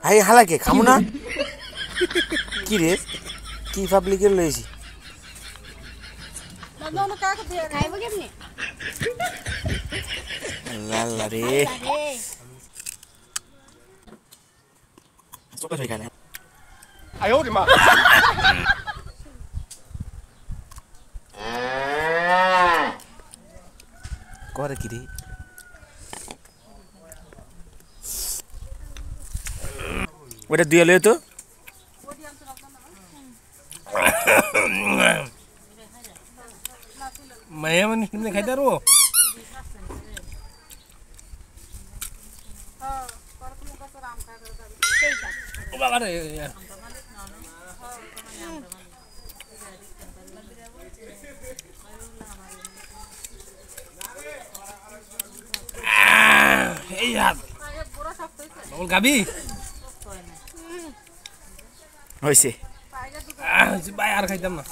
high হালাকে খামু না কি রে কি পাবলিকের লইছি খাইবো কেমনে আল্লাহ রে ছোট এখানে 哎呦我的妈！ করে কি রে ওটা দিয়ে লই তো মায়া মানে তুমি খাইতে পারবো বাবা রে এই হাত বল গাবি হইছে ভাই আর খাইতাম না